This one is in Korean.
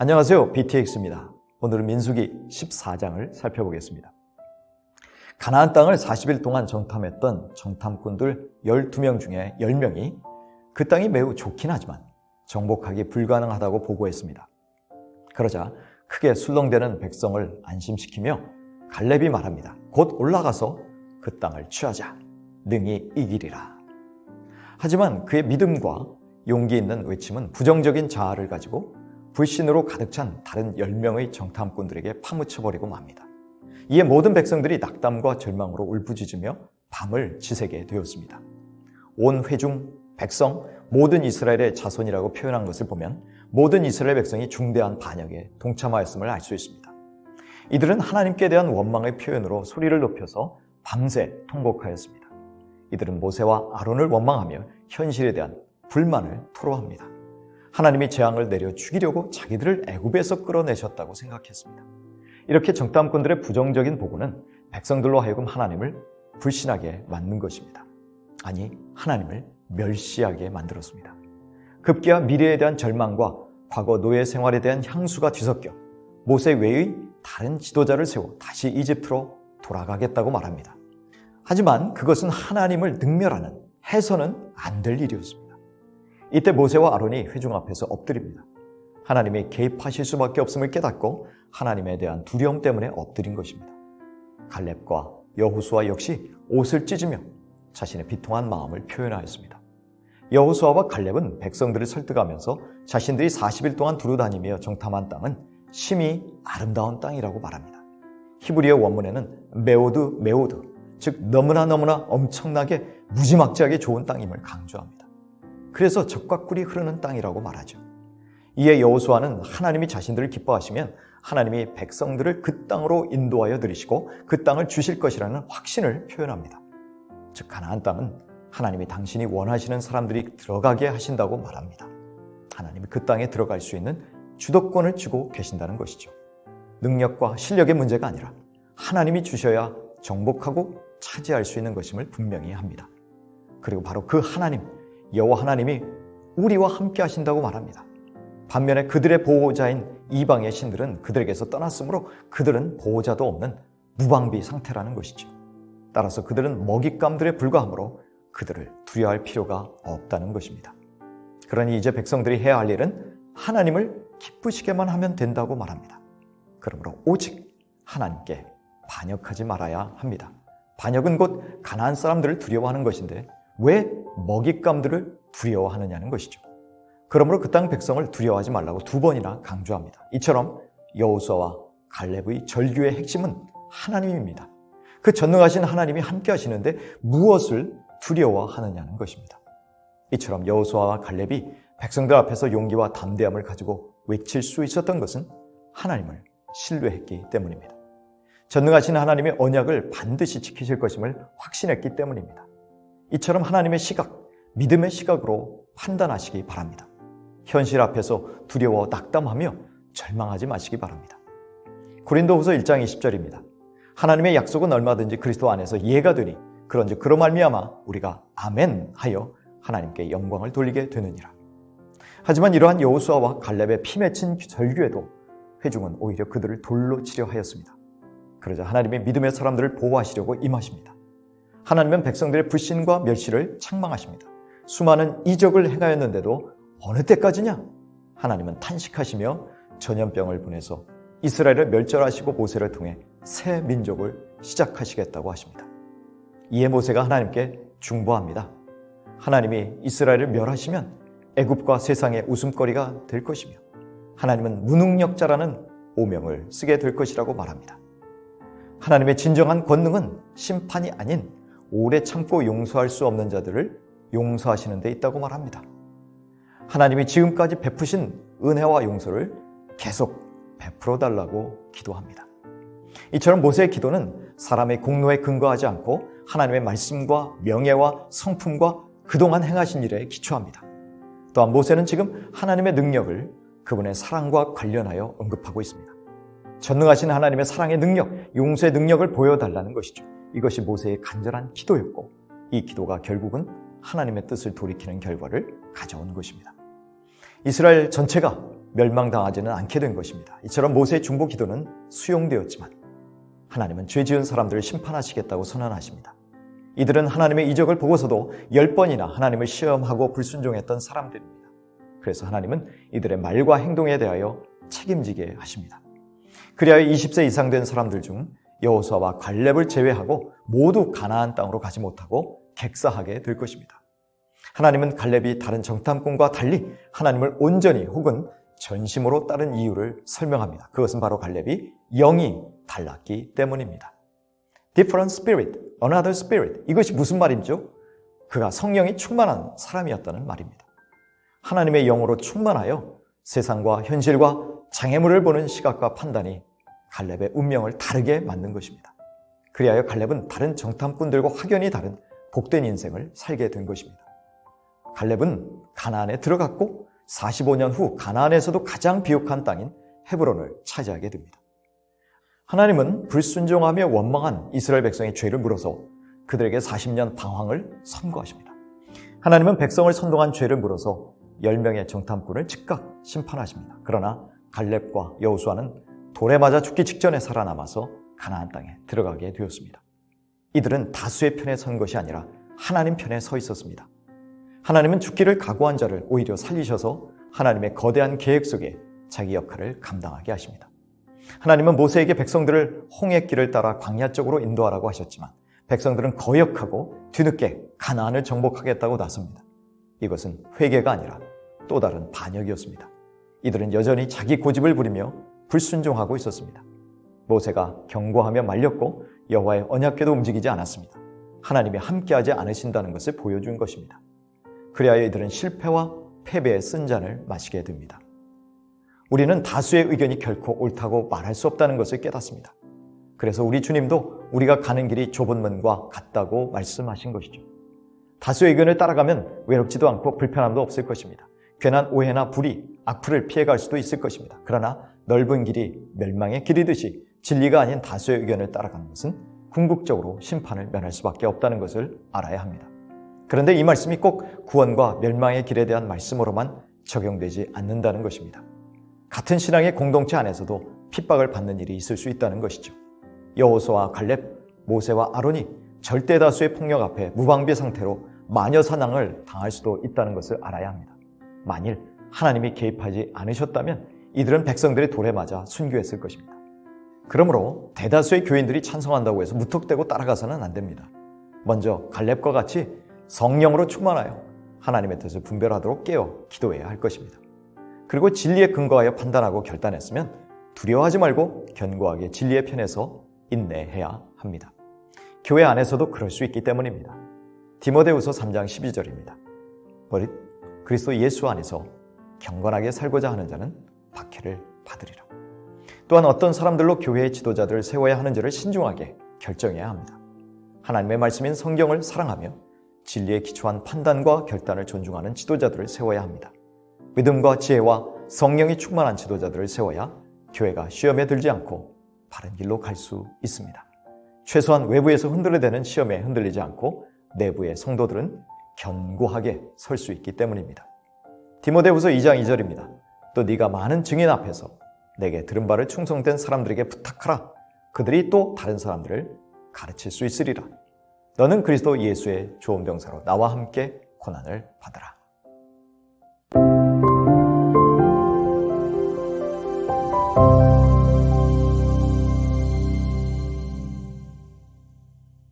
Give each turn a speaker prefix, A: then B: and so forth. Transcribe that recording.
A: 안녕하세요. BTX입니다. 오늘은 민수기 14장을 살펴보겠습니다. 가나안 땅을 40일 동안 정탐했던 정탐꾼들 12명 중에 10명이 그 땅이 매우 좋긴 하지만 정복하기 불가능하다고 보고했습니다. 그러자 크게 술렁대는 백성을 안심시키며 갈렙이 말합니다. 곧 올라가서 그 땅을 취하자. 능히 이기리라. 하지만 그의 믿음과 용기 있는 외침은 부정적인 자아를 가지고 불신으로 가득 찬 다른 10명의 정탐꾼들에게 파묻혀버리고 맙니다. 이에 모든 백성들이 낙담과 절망으로 울부짖으며 밤을 지새게 되었습니다. 온 회중, 백성, 모든 이스라엘의 자손이라고 표현한 것을 보면 모든 이스라엘 백성이 중대한 반역에 동참하였음을 알 수 있습니다. 이들은 하나님께 대한 원망의 표현으로 소리를 높여서 밤새 통곡하였습니다. 이들은 모세와 아론을 원망하며 현실에 대한 불만을 토로합니다. 하나님이 재앙을 내려 죽이려고 자기들을 애굽에서 끌어내셨다고 생각했습니다. 이렇게 정탐꾼들의 부정적인 보고는 백성들로 하여금 하나님을 불신하게 만든 것입니다. 아니, 하나님을 멸시하게 만들었습니다. 급기야 미래에 대한 절망과 과거 노예 생활에 대한 향수가 뒤섞여 모세 외의 다른 지도자를 세워 다시 이집트로 돌아가겠다고 말합니다. 하지만 그것은 하나님을 능멸하는, 해서는 안 될 일이었습니다. 이때 모세와 아론이 회중 앞에서 엎드립니다. 하나님이 개입하실 수밖에 없음을 깨닫고 하나님에 대한 두려움 때문에 엎드린 것입니다. 갈렙과 여호수아 역시 옷을 찢으며 자신의 비통한 마음을 표현하였습니다. 여호수아와 갈렙은 백성들을 설득하면서 자신들이 40일 동안 두루다니며 정탐한 땅은 심히 아름다운 땅이라고 말합니다. 히브리어 원문에는 메오드, 즉 너무나 엄청나게 무지막지하게 좋은 땅임을 강조합니다. 그래서 적과 꿀이 흐르는 땅이라고 말하죠. 이에 여호수아는 하나님이 자신들을 기뻐하시면 하나님이 백성들을 그 땅으로 인도하여 들이시고 그 땅을 주실 것이라는 확신을 표현합니다. 즉 가나안 땅은 하나님이 당신이 원하시는 사람들이 들어가게 하신다고 말합니다. 하나님이 그 땅에 들어갈 수 있는 주도권을 주고 계신다는 것이죠. 능력과 실력의 문제가 아니라 하나님이 주셔야 정복하고 차지할 수 있는 것임을 분명히 합니다. 그리고 바로 그 하나님, 여호와 하나님이 우리와 함께 하신다고 말합니다. 반면에 그들의 보호자인 이방의 신들은 그들에게서 떠났으므로 그들은 보호자도 없는 무방비 상태라는 것이죠. 따라서 그들은 먹잇감들에 불과하므로 그들을 두려워할 필요가 없다는 것입니다. 그러니 이제 백성들이 해야 할 일은 하나님을 기쁘시게만 하면 된다고 말합니다. 그러므로 오직 하나님께 반역하지 말아야 합니다. 반역은 곧 가나안 사람들을 두려워하는 것인데 왜 먹잇감들을 두려워하느냐는 것이죠. 그러므로 그 땅 백성을 두려워하지 말라고 2번이나 강조합니다. 이처럼 여호수아와 갈렙의 절규의 핵심은 하나님입니다. 그 전능하신 하나님이 함께 하시는데 무엇을 두려워하느냐는 것입니다. 이처럼 여호수아와 갈렙이 백성들 앞에서 용기와 담대함을 가지고 외칠 수 있었던 것은 하나님을 신뢰했기 때문입니다. 전능하신 하나님의 언약을 반드시 지키실 것임을 확신했기 때문입니다. 이처럼 하나님의 시각, 믿음의 시각으로 판단하시기 바랍니다. 현실 앞에서 두려워 낙담하며 절망하지 마시기 바랍니다. 고린도후서 1장 20절입니다. 하나님의 약속은 얼마든지 그리스도 안에서 예가 되니 그런즉 그로 말미암아 우리가 아멘 하여 하나님께 영광을 돌리게 되느니라. 하지만 이러한 여호수아와 갈렙의 피맺힌 절규에도 회중은 오히려 그들을 돌로 치려 하였습니다. 그러자 하나님의 믿음의 사람들을 보호하시려고 임하십니다. 하나님은 백성들의 불신과 멸시를 책망하십니다. 수많은 이적을 행하였는데도 어느 때까지냐? 하나님은 탄식하시며 전염병을 보내서 이스라엘을 멸절하시고 모세를 통해 새 민족을 시작하시겠다고 하십니다. 이에 모세가 하나님께 중보합니다. 하나님이 이스라엘을 멸하시면 애굽과 세상의 웃음거리가 될 것이며 하나님은 무능력자라는 오명을 쓰게 될 것이라고 말합니다. 하나님의 진정한 권능은 심판이 아닌 오래 참고 용서할 수 없는 자들을 용서하시는 데 있다고 말합니다. 하나님이 지금까지 베푸신 은혜와 용서를 계속 베풀어 달라고 기도합니다. 이처럼 모세의 기도는 사람의 공로에 근거하지 않고 하나님의 말씀과 명예와 성품과 그동안 행하신 일에 기초합니다. 또한 모세는 지금 하나님의 능력을 그분의 사랑과 관련하여 언급하고 있습니다. 전능하신 하나님의 사랑의 능력, 용서의 능력을 보여달라는 것이죠. 이것이 모세의 간절한 기도였고 이 기도가 결국은 하나님의 뜻을 돌이키는 결과를 가져온 것입니다. 이스라엘 전체가 멸망당하지는 않게 된 것입니다. 이처럼 모세의 중보 기도는 수용되었지만 하나님은 죄 지은 사람들을 심판하시겠다고 선언하십니다. 이들은 하나님의 이적을 보고서도 10번이나 하나님을 시험하고 불순종했던 사람들입니다. 그래서 하나님은 이들의 말과 행동에 대하여 책임지게 하십니다. 그리하여 20세 이상 된 사람들 중 여호수아와 갈렙을 제외하고 모두 가나안 땅으로 가지 못하고 객사하게 될 것입니다. 하나님은 갈렙이 다른 정탐꾼과 달리 하나님을 온전히 혹은 전심으로 따른 이유를 설명합니다. 그것은 바로 갈렙이 영이 달랐기 때문입니다. Different spirit, another spirit. 이것이 무슨 말이죠? 그가 성령이 충만한 사람이었다는 말입니다. 하나님의 영으로 충만하여 세상과 현실과 장애물을 보는 시각과 판단이 갈렙의 운명을 다르게 만든 것입니다. 그리하여 갈렙은 다른 정탐꾼들과 확연히 다른 복된 인생을 살게 된 것입니다. 갈렙은 가나안에 들어갔고 45년 후 가나안에서도 가장 비옥한 땅인 헤브론을 차지하게 됩니다. 하나님은 불순종하며 원망한 이스라엘 백성의 죄를 물어서 그들에게 40년 방황을 선고하십니다. 하나님은 백성을 선동한 죄를 물어서 10명의 정탐꾼을 즉각 심판하십니다. 그러나 갈렙과 여호수아는 돌에 맞아 죽기 직전에 살아남아서 가나안 땅에 들어가게 되었습니다. 이들은 다수의 편에 선 것이 아니라 하나님 편에 서 있었습니다. 하나님은 죽기를 각오한 자를 오히려 살리셔서 하나님의 거대한 계획 속에 자기 역할을 감당하게 하십니다. 하나님은 모세에게 백성들을 홍해 길을 따라 광야 쪽으로 인도하라고 하셨지만 백성들은 거역하고 뒤늦게 가나안을 정복하겠다고 나섭니다. 이것은 회개가 아니라 또 다른 반역이었습니다. 이들은 여전히 자기 고집을 부리며 불순종하고 있었습니다. 모세가 경고하며 말렸고 여호와의 언약궤도 움직이지 않았습니다. 하나님이 함께하지 않으신다는 것을 보여준 것입니다. 그리하여 이들은 실패와 패배의 쓴 잔을 마시게 됩니다. 우리는 다수의 의견이 결코 옳다고 말할 수 없다는 것을 깨닫습니다. 그래서 우리 주님도 우리가 가는 길이 좁은 문과 같다고 말씀하신 것이죠. 다수의 의견을 따라가면 외롭지도 않고 불편함도 없을 것입니다. 괜한 오해나 불의, 악플을 피해갈 수도 있을 것입니다. 그러나 넓은 길이 멸망의 길이듯이 진리가 아닌 다수의 의견을 따라가는 것은 궁극적으로 심판을 면할 수밖에 없다는 것을 알아야 합니다. 그런데 이 말씀이 꼭 구원과 멸망의 길에 대한 말씀으로만 적용되지 않는다는 것입니다. 같은 신앙의 공동체 안에서도 핍박을 받는 일이 있을 수 있다는 것이죠. 여호수아와 갈렙, 모세와 아론이 절대 다수의 폭력 앞에 무방비 상태로 마녀 사냥을 당할 수도 있다는 것을 알아야 합니다. 만일 하나님이 개입하지 않으셨다면 이들은 백성들의 돌에 맞아 순교했을 것입니다. 그러므로 대다수의 교인들이 찬성한다고 해서 무턱대고 따라가서는 안 됩니다. 먼저 갈렙과 같이 성령으로 충만하여 하나님의 뜻을 분별하도록 깨어 기도해야 할 것입니다. 그리고 진리에 근거하여 판단하고 결단했으면 두려워하지 말고 견고하게 진리의 편에서 인내해야 합니다. 교회 안에서도 그럴 수 있기 때문입니다. 디모데후서 3장 12절입니다. 오직 그리스도 예수 안에서 경건하게 살고자 하는 자는 박해를 받으리라. 또한 어떤 사람들로 교회의 지도자들을 세워야 하는지를 신중하게 결정해야 합니다. 하나님의 말씀인 성경을 사랑하며 진리에 기초한 판단과 결단을 존중하는 지도자들을 세워야 합니다. 믿음과 지혜와 성령이 충만한 지도자들을 세워야 교회가 시험에 들지 않고 바른 길로 갈 수 있습니다. 최소한 외부에서 흔들려대는 시험에 흔들리지 않고 내부의 성도들은 견고하게 설 수 있기 때문입니다. 디모데후서 2장 2절입니다. 또 네가 많은 증인 앞에서 내게 들은 바를 충성된 사람들에게 부탁하라. 그들이 또 다른 사람들을 가르칠 수 있으리라. 너는 그리스도 예수의 좋은 병사로 나와 함께 고난을 받으라.